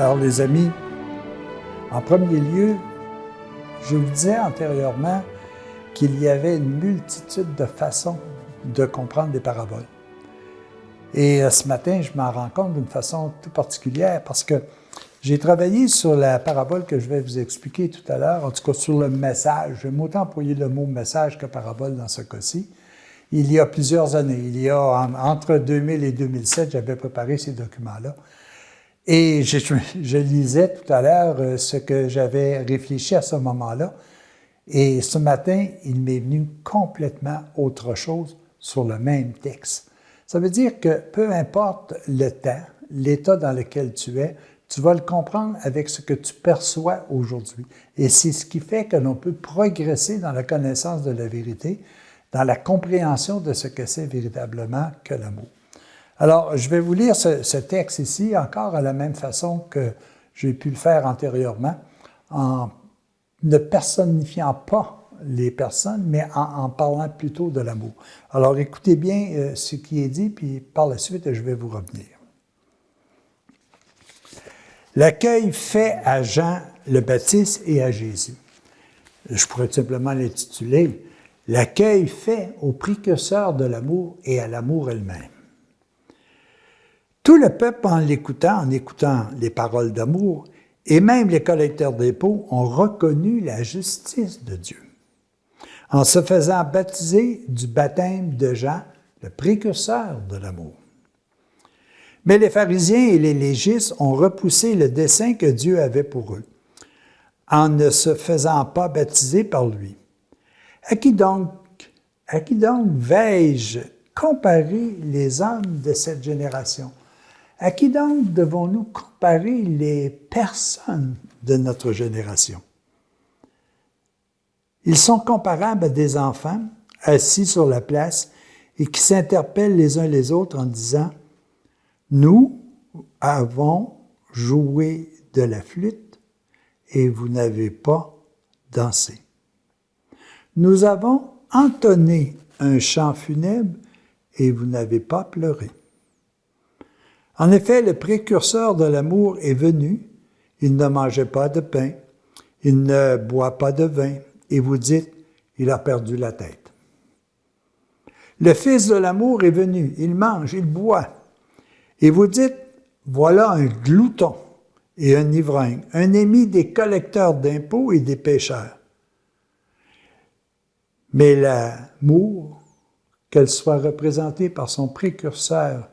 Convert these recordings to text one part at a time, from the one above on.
Alors les amis, en premier lieu, je vous disais antérieurement qu'il y avait une multitude de façons de comprendre les paraboles. Et ce matin, je m'en rends compte d'une façon tout particulière parce que j'ai travaillé sur la parabole que je vais vous expliquer tout à l'heure, en tout cas sur le message. J'aime autant employer le mot message que parabole dans ce cas-ci. Il y a plusieurs années, entre 2000 et 2007, j'avais préparé ces documents-là. Et je lisais tout à l'heure ce que j'avais réfléchi à ce moment-là. Et ce matin, il m'est venu complètement autre chose sur le même texte. Ça veut dire que peu importe le temps, l'état dans lequel tu es, tu vas le comprendre avec ce que tu perçois aujourd'hui. Et c'est ce qui fait que l'on peut progresser dans la connaissance de la vérité, dans la compréhension de ce que c'est véritablement que l'amour. Alors, je vais vous lire ce texte ici, encore à la même façon que j'ai pu le faire antérieurement, en ne personnifiant pas les personnes, mais en parlant plutôt de l'amour. Alors, écoutez bien ce qui est dit, puis par la suite, je vais vous revenir. L'accueil fait à Jean le Baptiste et à Jésus. Je pourrais tout simplement l'intituler « L'accueil fait aux précurseurs de l'amour et à l'amour elle-même ». Tout le peuple, en écoutant les paroles d'amour, et même les collecteurs d'impôts ont reconnu la justice de Dieu. En se faisant baptiser du baptême de Jean, le précurseur de l'amour. Mais les pharisiens et les légistes ont repoussé le dessein que Dieu avait pour eux, en ne se faisant pas baptiser par lui. À qui donc vais-je comparer les hommes de cette génération? À qui donc devons-nous comparer les personnes de notre génération? Ils sont comparables à des enfants assis sur la place et qui s'interpellent les uns les autres en disant « Nous avons joué de la flûte et vous n'avez pas dansé. Nous avons entonné un chant funèbre et vous n'avez pas pleuré. » En effet, le précurseur de l'amour est venu, il ne mangeait pas de pain, il ne boit pas de vin, et vous dites, il a perdu la tête. Le fils de l'amour est venu, il mange, il boit, et vous dites, voilà un glouton et un ivrogne, un ennemi des collecteurs d'impôts et des pécheurs. Mais l'amour, qu'elle soit représentée par son précurseur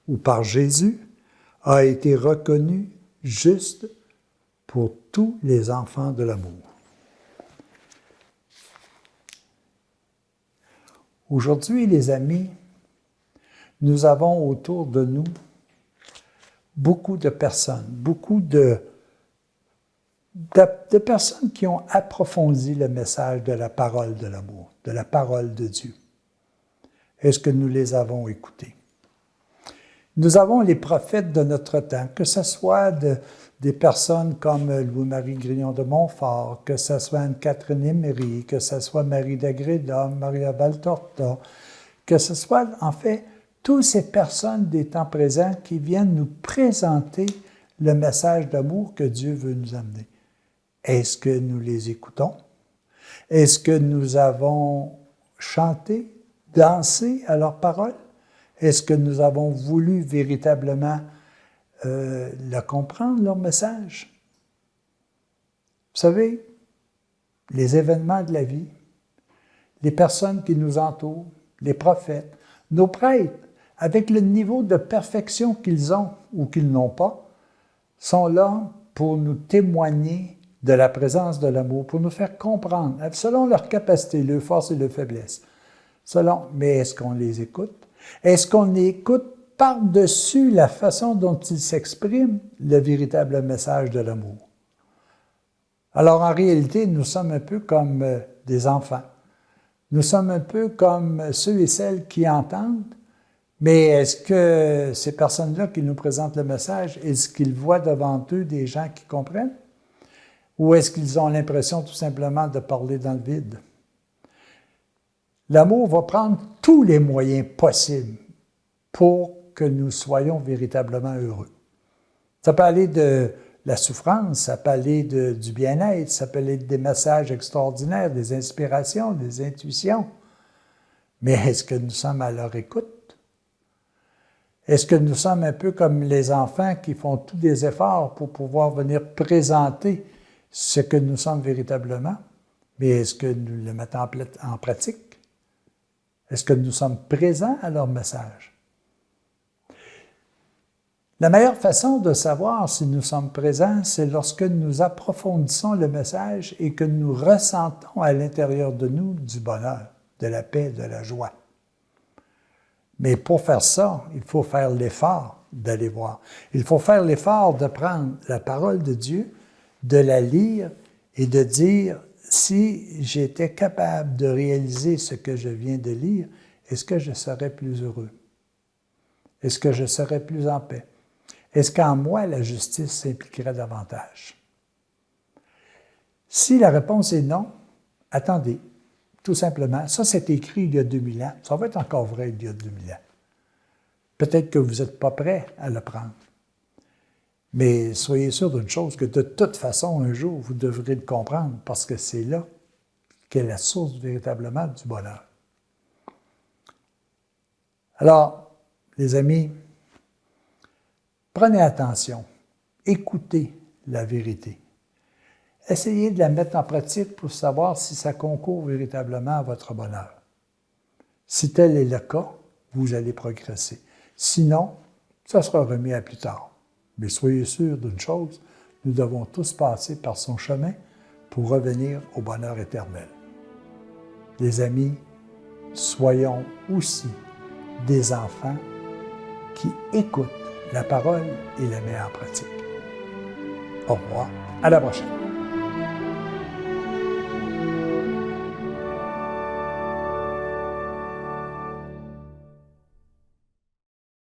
ou par Jésus, a été reconnu juste pour tous les enfants de l'amour. Aujourd'hui, les amis, nous avons autour de nous beaucoup de personnes, beaucoup de personnes qui ont approfondi le message de la parole de l'amour, de la parole de Dieu. Est-ce que nous les avons écoutés? Nous avons les prophètes de notre temps, que ce soit des personnes comme Louis-Marie Grillon de Montfort, que ce soit Anne-Catherine Emery, que ce soit Marie d'Agreda, Maria Valtorta, que ce soit, en fait, toutes ces personnes des temps présents qui viennent nous présenter le message d'amour que Dieu veut nous amener. Est-ce que nous les écoutons? Est-ce que nous avons chanté, dansé à leurs paroles? Est-ce que nous avons voulu véritablement le comprendre, leur message? Vous savez, les événements de la vie, les personnes qui nous entourent, les prophètes, nos prêtres, avec le niveau de perfection qu'ils ont ou qu'ils n'ont pas, sont là pour nous témoigner de la présence de l'amour, pour nous faire comprendre, selon leur capacité, leurs forces et leurs faiblesses. Mais est-ce qu'on les écoute? Est-ce qu'on écoute par-dessus la façon dont ils s'expriment le véritable message de l'amour? Alors, en réalité, nous sommes un peu comme des enfants. Nous sommes un peu comme ceux et celles qui entendent, mais est-ce que ces personnes-là qui nous présentent le message, est-ce qu'ils voient devant eux des gens qui comprennent? Ou est-ce qu'ils ont l'impression tout simplement de parler dans le vide? L'amour va prendre tous les moyens possibles pour que nous soyons véritablement heureux. Ça peut aller de la souffrance, ça peut aller du bien-être, ça peut aller des messages extraordinaires, des inspirations, des intuitions. Mais est-ce que nous sommes à leur écoute? Est-ce que nous sommes un peu comme les enfants qui font tous des efforts pour pouvoir venir présenter ce que nous sommes véritablement? Mais est-ce que nous le mettons en pratique? Est-ce que nous sommes présents à leur message? La meilleure façon de savoir si nous sommes présents, c'est lorsque nous approfondissons le message et que nous ressentons à l'intérieur de nous du bonheur, de la paix, de la joie. Mais pour faire ça, il faut faire l'effort d'aller voir. Il faut faire l'effort de prendre la parole de Dieu, de la lire et de dire, si j'étais capable de réaliser ce que je viens de lire, est-ce que je serais plus heureux? Est-ce que je serais plus en paix? Est-ce qu'en moi, la justice s'impliquerait davantage? Si la réponse est non, attendez, tout simplement. Ça, c'est écrit il y a 2000 ans. Ça va être encore vrai il y a 2000 ans. Peut-être que vous n'êtes pas prêt à le prendre. Mais soyez sûr d'une chose, que de toute façon, un jour, vous devrez le comprendre, parce que c'est là qu'est la source véritablement du bonheur. Alors, les amis, prenez attention, écoutez la vérité. Essayez de la mettre en pratique pour savoir si ça concourt véritablement à votre bonheur. Si tel est le cas, vous allez progresser. Sinon, ça sera remis à plus tard. Mais soyez sûrs d'une chose, nous devons tous passer par son chemin pour revenir au bonheur éternel. Les amis, soyons aussi des enfants qui écoutent la parole et la mettent en pratique. Au revoir, à la prochaine.